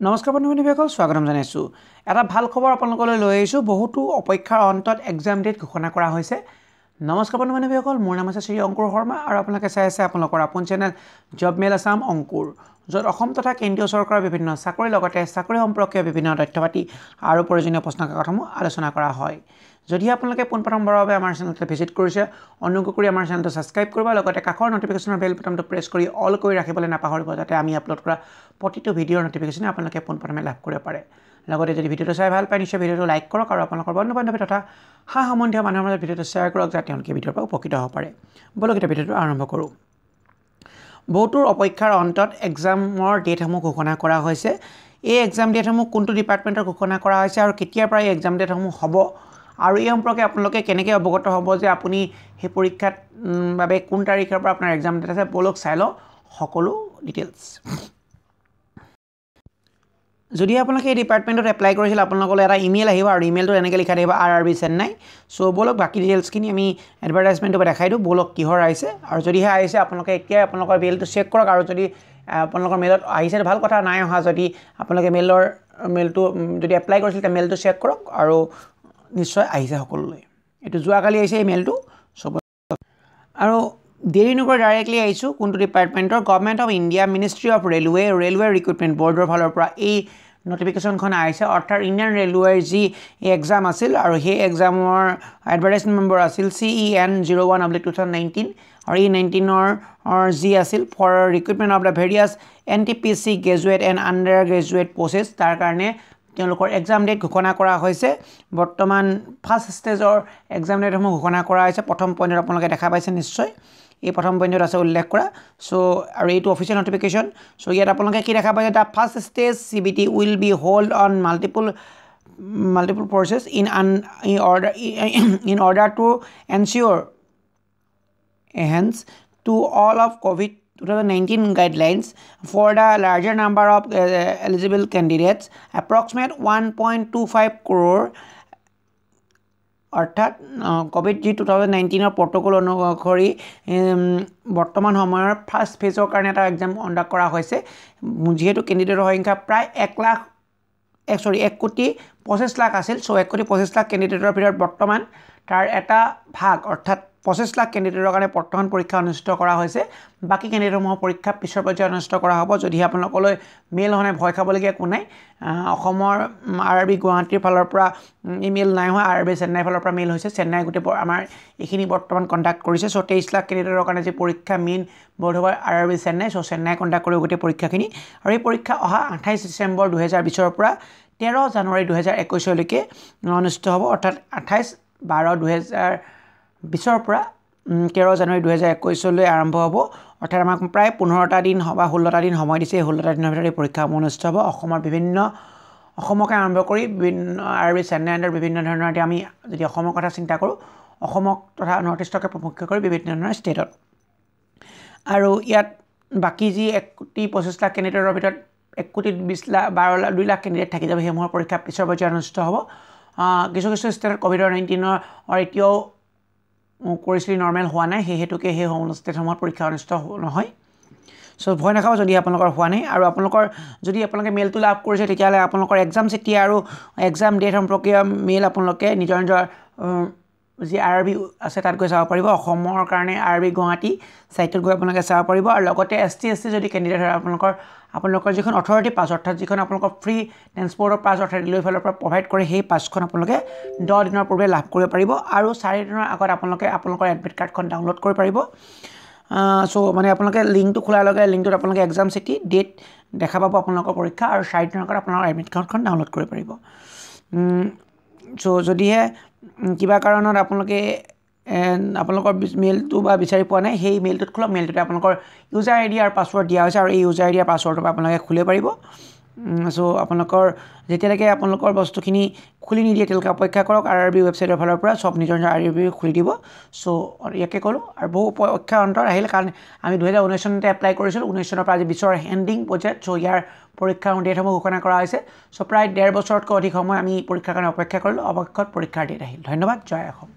নমস্কাৰ বন্ধু-বান্ধৱীসকল, স্বাগতম জনাইছোঁ। এটা ভাল খবৰ আপোনালোকলৈ লৈ আহিছোঁ। বহুতো অপেক্ষাৰ অন্তত এক্সাম ডেট ঘোষণা কৰা হৈছে। নমস্কাৰ বন্ধু-বান্ধৱীসকল, মোৰ নাম আছে শ্ৰী অংকুৰ শৰ্মা আৰু আপোনালোকে চাই আছে আপোনালোকৰ আপোন চেনেল জব মেল আছাম অংকুৰ, য'ত অসম তথা কেন্দ্ৰীয় চৰকাৰৰ বিভিন্ন চাকৰিৰ লগতে চাকৰি সম্পৰ্কীয় বিভিন্ন তথ্যপাতি আৰু প্ৰয়োজনীয় প্ৰশ্ন কাকতসমূহ আলোচনা কৰা হয়। যদি আপোনালোকে পোনপ্ৰথমবাৰৰ বাবে আমাৰ চেনেলটো ভিজিট কৰিছে, অনুগ্ৰহ কৰি আমাৰ চেনেলটো ছাবস্ক্ৰাইব কৰিব, লগতে কাষৰ নটিফিকেশ্যনৰ বেল বাটনটো প্ৰেছ কৰি অল কৰি ৰাখিবলৈ নাপাহৰিব, যাতে আমি আপলোড কৰা প্ৰতিটো ভিডিঅ'ৰ নটিফিকেশ্যন আপোনালোকে পোনপ্ৰথমে লাভ কৰিব পাৰে। লগতে যদি ভিডিঅ'টো চাই ভাল পায়, নিশ্চয় ভিডিঅ'টো লাইক কৰক আৰু আপোনালোকৰ বন্ধু-বান্ধৱী তথা সম্বন্ধীয় মানুহৰ মাজত ভিডিঅ'টো শ্বেয়াৰ কৰক, যাতে তেওঁলোকে ভিডিঅ'ৰ পৰা উপকৃত হ'ব পাৰে। বলক এতিয়া ভিডিঅ'টো আৰম্ভ কৰোঁ। বহুতোৰ অপেক্ষাৰ অন্তত এক্সামৰ ডেটসমূহ ঘোষণা কৰা হৈছে। এই এক্সাম ডেটসমূহ কোনটো ডিপাৰ্টমেণ্টৰ ঘোষণা কৰা হৈছে আৰু কেতিয়াৰ পৰা এই এক্সাম ডেটসমূহ হ'ব আৰু এই সম্পৰ্কে আপোনালোকে কেনেকৈ অৱগত হ'ব যে আপুনি সেই পৰীক্ষাত বাবে কোন তাৰিখৰ পৰা আপোনাৰ এক্সাম ডেট আছে, বলক চাই লওঁ সকলো ডিটেইলছ। যদি আপোনালোকে এই ডিপাৰ্টমেণ্টত এপ্লাই কৰিছিল, আপোনালোকলৈ এটা ইমেইল আহিব আৰু ইমেইলটো এনেকৈ লিখা থাকিব RRB চেন্নাই। চ' বলক বাকী ডিটেইলছখিনি আমি এডভাৰটাইজমেণ্টৰ পৰা দেখাই দিওঁ, বলক কিহৰ আহিছে আৰু যদিহে আহিছে আপোনালোকে এতিয়াই আপোনালোকৰ মেইলটো চেক কৰক, আৰু যদি আপোনালোকৰ মেইলত আহিছে ভাল কথা, নাই অহা যদি আপোনালোকে মেইলটো যদি এপ্লাই কৰিছিল তেতিয়া মেইলটো চেক কৰক আৰু নিশ্চয় আহিছে সকলোলৈ। এইটো যোৱাকালি আহিছে এই মেইলটো। চব আৰু দেৰি নকৰি ডাইৰেক্টলি আহিছোঁ কোনটো ডিপাৰ্টমেণ্টৰ, government of India ministry of railway recruitment বৰ্ডৰ ফালৰ পৰা এই নটিফিকেশ্যনখন আহিছে। অৰ্থাৎ ইণ্ডিয়ান ৰেলৱেৰ যি এক্সাম আছিল আৰু সেই এক্সামৰ এডভাৰটাইজমেণ্ট নম্বৰ আছিল CEN 01/2019 আৰু এই 19ৰ যি আছিল for recruitment of the various NTPC graduate and under graduate posts, তাৰ কাৰণে তেওঁলোকৰ এক্সাম ডেট ঘোষণা কৰা হৈছে। বৰ্তমান ফাৰ্ষ্ট ষ্টেজৰ এক্সাম ডেটসমূহ ঘোষণা কৰা হৈছে। প্ৰথম পইণ্টত আপোনালোকে দেখা পাইছে নিশ্চয়, এই প্ৰথম পইণ্টত আছে উল্লেখ কৰা। চ' আৰু এইটো অফিচিয়েল নটিফিকেশ্যন। চ' ইয়াত আপোনালোকে কি দেখা পাইছে, the first stage CBT will be hold on multiple process in order to ensure adherence to all of COVID-19 guidelines for the larger number of eligible candidates. Approximate 1.25 crore অৰ্থাৎ Covid যি 2019ৰ protocol অনুসৰি বৰ্তমান সময়ৰ first ফেজৰ কাৰণে এটা exam conduct কৰা হৈছে। যিহেতু কেণ্ডিডেটৰ সংখ্যা প্ৰায় 1,25,00,000 আছিল। চ' 1,25,00,000 কেণ্ডিডেটৰ ভিতৰত বৰ্তমান তাৰ এটা ভাগ অৰ্থাৎ 25,00,000 কেণ্ডিডেটৰ কাৰণে বৰ্তমান পৰীক্ষা অনুষ্ঠিত কৰা হৈছে। বাকী কেণ্ডিডেটসমূহৰ পৰীক্ষা পিছৰ পৰ্যায়ত অনুষ্ঠিত কৰা হ'ব। যদিহে আপোনালোকলৈ মেইল অহা নাই, ভয় খাবলগীয়া একো নাই। অসমৰ RRB গুৱাহাটীৰ ফালৰ পৰা ইমেইল নাই হোৱা, RRB চেন্নাইৰ ফালৰ পৰা মেইল হৈছে। চেন্নাই গোটেই আমাৰ এইখিনি বৰ্তমান কণ্ডাক্ট কৰিছে। চ' 23,00,000 কেণ্ডিডেটৰ কাৰণে যি পৰীক্ষা মেইন বৰ্ড হ'ব RRB চেন্নাই। চ' চেন্নাই কণ্ডাক্ট কৰিব গোটেই পৰীক্ষাখিনি, আৰু এই পৰীক্ষা অহা 28 ডিচেম্বৰ 2020 পৰা 13 জানুৱাৰী 2021লৈকে অনুষ্ঠিত হ'ব। অৰ্থাৎ 28/12/2020 পৰা 13 জানুৱাৰী 2021লৈ আৰম্ভ হ'ব। অৰ্থাৎ আমাক প্ৰায় 15টা দিন বা 16টা দিন সময় দিছে। এই 16টা দিনৰ ভিতৰত এই পৰীক্ষাসমূহ অনুষ্ঠিত হ'ব। অসমকে আৰম্ভ কৰি RRB চেন্নাই আণ্ডাৰ বিভিন্ন ধৰণৰ, এতিয়া আমি যদি অসমৰ কথা চিন্তা কৰোঁ, অসমক তথা নৰ্থ ইষ্টকে প্ৰমুখ্য কৰি বিভিন্ন ধৰণৰ ষ্টেটত, আৰু ইয়াত বাকী যি 1,25,00,000 কেণ্ডিডেটৰ ভিতৰত 1,20,00,000 কেণ্ডিডেট থাকি যাব। সেইসমূহৰ পৰীক্ষা পিছৰ পৰ্যায়ত অনুষ্ঠিত হ'ব। কিছু ষ্টেটত COVID-19 এতিয়াও পৰিস্থিতি নৰ্মেল হোৱা নাই, সেই হেতুকে সেই ষ্টেটসমূহত পৰীক্ষা অনুষ্ঠিত নহয়। চ' ভয় নাখাব যদি আপোনালোকৰ হোৱা নাই। আৰু যদি আপোনালোকে মেইলটো লাভ কৰিছে, তেতিয়াহ'লে আপোনালোকৰ এক্সাম চিটি আৰু এক্সাম ডেট সম্পৰ্কীয় মেইল আপোনালোকে নিজৰ যি RRB আছে তাত গৈ চাব পাৰিব। অসমৰ কাৰণে RRB গুৱাহাটী ছাইটত গৈ আপোনালোকে চাব পাৰিব। আৰু লগতে ST যদি কেণ্ডিডেট হয়, আপোনালোকৰ যিখন অথৰিটি পাছ, অৰ্থাৎ যিখন আপোনালোকৰ ফ্ৰী ট্ৰেন্সপৰ্টৰ পাছ অৰ্থাৎ ৰেলৱেৰ ফালৰ পৰা প্ৰভাইড কৰে, সেই পাছখন আপোনালোকে 10 দিনৰ পূৰ্বে লাভ কৰিব পাৰিব। আৰু 4 দিনৰ আগত আপোনালোকে আপোনালোকৰ এডমিট কাৰ্ডখন ডাউনলোড কৰিব পাৰিব। চ' মানে আপোনালোকে লিংকটো খোলাৰ লগে লিংকটোত আপোনালোকে এক্সাম চিটি ডেট দেখা পাব আপোনালোকৰ পৰীক্ষা, আৰু 4 দিনৰ আগত আপোনালোকৰ এডমিট কাৰ্ডখন ডাউনলোড কৰিব পাৰিব। চ' যদিহে কিবা কাৰণত আপোনালোকৰ মেইলটো বা বিচাৰি পোৱা নাই, সেই মেইলটোত খোলক। মেইলটোতে আপোনালোকৰ ইউজাৰ ID আৰু পাছৱৰ্ড দিয়া হৈছে, আৰু এই ইউজাৰ ID আৰু পাছৱৰ্ডৰ পৰা আপোনালোকে খুলিব পাৰিব। চ' আপোনালোকৰ যেতিয়ালৈকে আপোনালোকৰ বস্তুখিনি খুলি নিদিয়ে তেতিয়ালৈকে অপেক্ষা কৰক। RRB ৱেবছাইটৰ ফালৰ পৰা চব নিজৰ RRB খুলি দিব। চ' ইয়াকে ক'লোঁ। আৰু বহু পৰীক্ষা অন্তৰ আহিল, কাৰণ আমি 2019 চনতে এপ্লাই কৰিছিলোঁ। 19 চনৰ পৰা আজি 20ৰ এণ্ডিং পৰ্যায়ত। চ' ইয়াৰ পৰীক্ষাৰ ডেটসমূহ ঘোষণা কৰা হৈছে। চ' প্ৰায় 1.5 বছৰতকৈ অধিক সময় আমি পৰীক্ষাৰ কাৰণে অপেক্ষা কৰিলোঁ। অৱশেষত পৰীক্ষাৰ ডেট আহিল। ধন্যবাদ। জয় অসম।